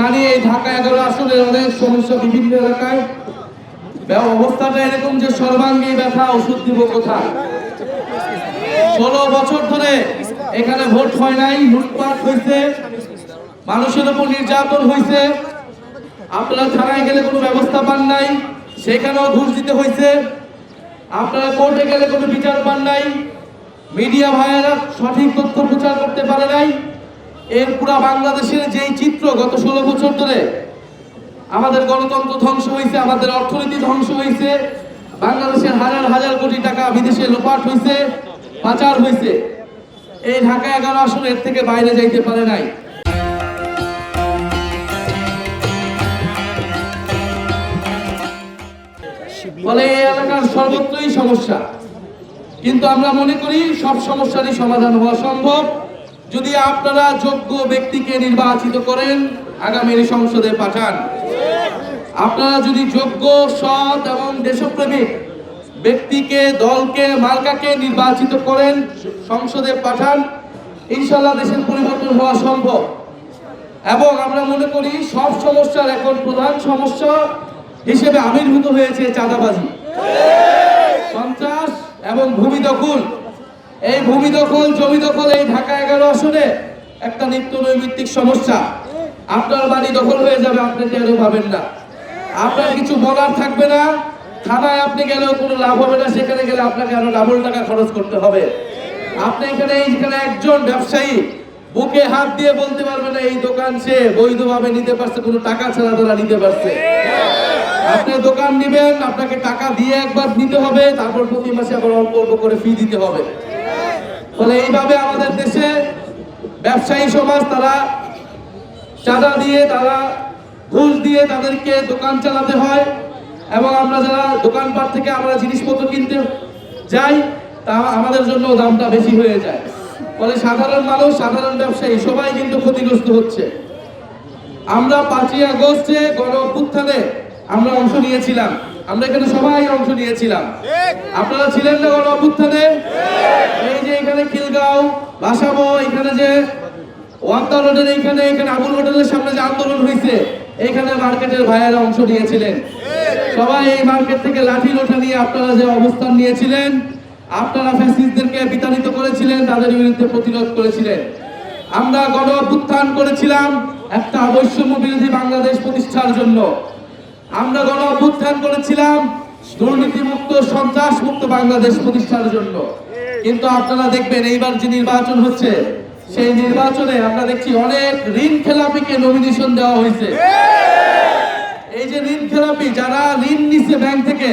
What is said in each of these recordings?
জানি এই ঢাকা 11 আসনের অনেক সমস্যা বিভিন্ন এলাকায়। অবস্থাটা এরকম যে সর্বাঙ্গী ব্যথা, ওষুধ দিব কোথায়? 16 বছর ধরে এখানে ভোট হয় নাই, লুটপাট হয়েছে, মানুষের উপর নির্যাতন হয়েছে। আপনারা থানায় গেলে কোনো ব্যবস্থা পান নাই, সেখানেও ঘুষ দিতে হয়েছে। আপনারা কোর্টে গেলে কোনো বিচার পান নাই, মিডিয়া ভাইয়েরা সঠিক তথ্য প্রচার করতে পারে নাই। এর পুরা বাংলাদেশের যেই চিত্র গত 16 বছর ধরে আমাদের গণতন্ত্র ধ্বংস হয়েছে, আমাদের অর্থনীতি ধ্বংস হয়েছে, বাংলাদেশের হাজার হাজার কোটি টাকা বিদেশে লোপাট হয়েছে, পাচার হয়েছে। এই ঢাকা 11 আসন এর থেকে বাইরে যাইতে পারে নাই। ফলে এই এলাকার সর্বত্রই সমস্যা, কিন্তু আমরা মনে করি সব সমস্যারই সমাধান হওয়া সম্ভব যদি আপনারা যোগ্য ব্যক্তিকে নির্বাচিত করেন, আগামীর সংসদে পাঠান। আপনারা যদি যোগ্য, সৎ এবং দেশপ্রেমিক ব্যক্তিকে, দলকে, মার্কাকে নির্বাচিত করেন, সংসদে পাঠান, ইনশাআল্লাহ দেশের পরিবর্তন হওয়া সম্ভব। এবং আমরা মনে করি সব সমস্যার এখন প্রধান সমস্যা হিসেবে আবির্ভূত হয়েছে চাঁদাবাজি, সন্ত্রাস এবং ভূমি দখল। এই ভূমি দখল, জমি দখল এই ঢাকা 11 আসনে একটা নিত্য নৈমিত্তিক সমস্যা। আপনার বাড়ি দখল হয়ে যাবে, আপনি টেরও পাবেন না, আপনার কিছু বলার থাকবে না, থানায় আপনি গেলেও কোনো লাভ হবে না, সেখানে গেলে আপনাকে আরো ডাবল টাকা খরচ করতে হবে। আপনি এখানে একজন ব্যবসায়ী বুকে হাত দিয়ে বলতে পারবে না এই দোকান সে বৈধভাবে নিতে পারছে, কোনো টাকা ছাড়া তারা নিতে পারছে। আপনি দোকান নেবেন, আপনাকে টাকা দিয়ে একবার নিতে হবে, তারপর প্রতি মাসে আবার অল্প অল্প করে ফি দিতে হবে। ফলে এইভাবে আমাদের দেশে ব্যবসায়ী সমাজ তারা চাঁদা দিয়ে, তারা ঘুষ দিয়ে তাদেরকে দোকান চালাতে হয়। এবং আমরা যারা দোকানপাট থেকে আমরা জিনিসপত্র কিনতে যাই, তা আমাদের জন্য দামটা বেশি হয়ে যায়। ফলে সাধারণ মানুষ, সাধারণ ব্যবসায়ী সবাই কিন্তু ক্ষতিগ্রস্ত হচ্ছে। আমরা 5ই আগস্টে গণ অভ্যুত্থানে আমরা অংশ নিয়েছিলাম, আমরা এখানে সবাই অংশ নিয়েছিলাম। আপনারা ছিলেন না গণ অভ্যুত্থানে? এই যে এখানে খিলগাঁও, বাসাবো, এখানে যে ওয়াক্তা রোডের এখানে আবুল হোটেলের সামনে যে আন্দোলন হয়েছে, এখানে মার্কেটের ভাইয়েরা অংশ নিয়েছিলেন। সবাই এই মার্কেট থেকে লাঠি লোঠা নিয়ে আপনারা যে অবস্থান নিয়েছিলেন, আপনারা ফ্যাসিস্টদেরকে বিতাড়িত করেছিলেন, তাদের বিরুদ্ধে প্রতিরোধ করেছিলেন। আমরা গণ অভ্যুত্থান করেছিলাম একটা বৈষম্য বিরোধী বাংলাদেশ প্রতিষ্ঠার জন্য। আমরা গণ অভ্যুত্থান করেছিলাম দুর্নীতিমুক্ত, সন্ত্রাসমুক্ত বাংলাদেশ প্রতিষ্ঠার জন্য। কিন্তু আপনারা দেখবেন এইবার যে নির্বাচন হচ্ছে, সেই নির্বাচনে আমরা দেখছি অনেক ঋণ খেলাপিকে নমিনেশন দেওয়া হয়েছে। এই যে ঋণ খেলাপি, যারা ঋণ নিছে ব্যাংক থেকে,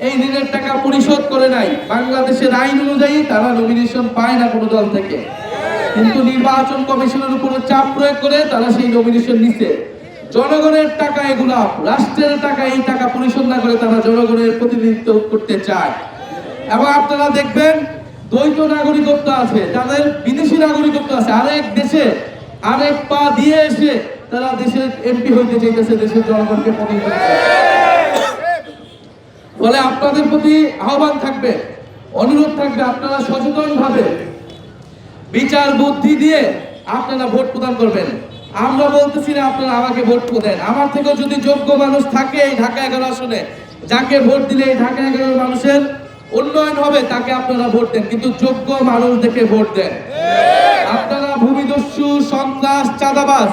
এই ঋণের টাকা পরিশোধ করে নাই, বাংলাদেশের আইন অনুযায়ী তারা নমিনেশন পায় না কোনো দল থেকে। কিন্তু নির্বাচন কমিশনের উপর চাপ প্রয়োগ করে তারা সেই নমিনেশন নিছে। জনগণের টাকা এগুলা, রাষ্ট্রের টাকা, এই টাকা পরিশোধ না করে তারা জনগণের প্রতিনিধিত্ব করতে চায়। এবং আপনারা দেখবেন দ্বৈত নাগরিকত্ব আছে, যাদের বিদেশি নাগরিকত্ব আছে, আরেক দেশে আরেক পা দিয়ে এসে তারা দেশের এমপি হইতে চাইতেছে, দেশের জনগণকে প্রতিনিধিত্ব করতে। ফলে আপনাদের প্রতি আহ্বান থাকবে, অনুরোধ থাকবে, আপনারা সচেতন ভাবে বিচার বুদ্ধি দিয়ে আপনারা ভোট প্রদান করবেন। আমরা বলতেছি না আপনারা আমাকে ভোট দেন, আমার থেকেও যদি যোগ্য মানুষ থাকে এই ঢাকা 11 আসনে, যাকে ভোট দিলে এই ঢাকা 11 মানুষের উন্নয়ন হবে, তাকে আপনারা ভোট দেন, কিন্তু যোগ্য মানুষ দেখে ভোট দেন। আপনারা ভূমিদস্যু, সন্ত্রাস, চাঁদাবাজ,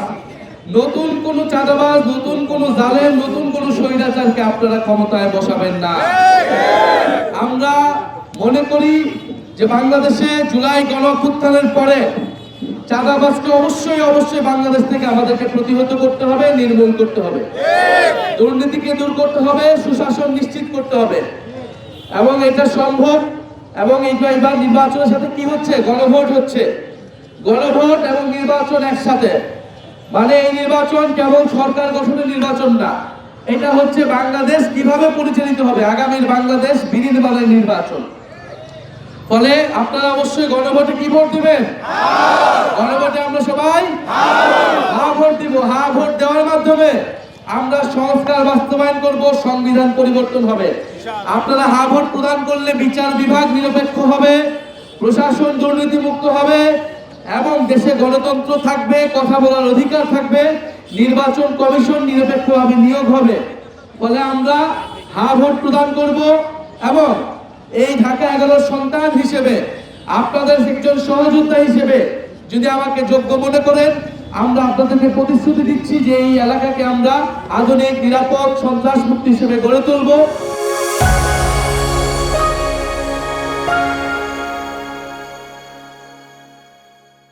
নতুন কোন চাঁদাবাজ, নতুন কোন জালেম, নতুন কোন স্বৈরাচারকে আপনারা ক্ষমতায় বসাবেন না। আমরা মনে করি যে বাংলাদেশে জুলাই গণ অভ্যুত্থানের পরে চাঁদাবাজকে অবশ্যই বাংলাদেশ থেকে আমাদেরকে প্রতিহত করতে হবে, নির্মূল করতে হবে, দুর্নীতিকে দূর করতে হবে, সুশাসন নিশ্চিত করতে হবে। এবং এটা সম্ভব। এবং এইবার নির্বাচনের সাথে কি হচ্ছে, গণভোট হচ্ছে। গণভোট এবং নির্বাচন একসাথে, মানে এই নির্বাচন কেবল সরকার গঠনের নির্বাচন না, এটা হচ্ছে বাংলাদেশ কিভাবে পরিচালিত হবে, আগামীর বাংলাদেশ বিনির্মাণের নির্বাচন। ফলে আপনারা অবশ্যই গণভোটে কি ভোট দিবেন? গণভোটে আমরা সবাই হা ভোট দিব। হা ভোট দেওয়ার মাধ্যমে আমরা সংস্কার বাস্তবায়ন করব, সংবিধান পরিবর্তন হবে। আপনারা হা ভোট প্রদান করলে বিচার বিভাগ নিরপেক্ষ হবে, প্রশাসন দুর্নীতিমুক্ত হবে এবং দেশে গণতন্ত্র থাকবে, কথা বলার অধিকার থাকবে। নির্বাচন কমিশন নিরপেক্ষভাবে নিয়োগ হবে। ফলে আমরা হা ভোট প্রদান করব এবং এই ঢাকা 11 সন্তান হিসেবে আপনাদের একজন সহযোদ্ধা হিসেবে যদি আমাকে যোগ্য মনে করেন, আমরা আপনাদেরকে প্রতিশ্রুতি দিচ্ছি যে এই এলাকাকে আমরা আধুনিক, নিরাপদ, সন্ত্রাস মুক্ত হিসেবে গড়ে তুলব।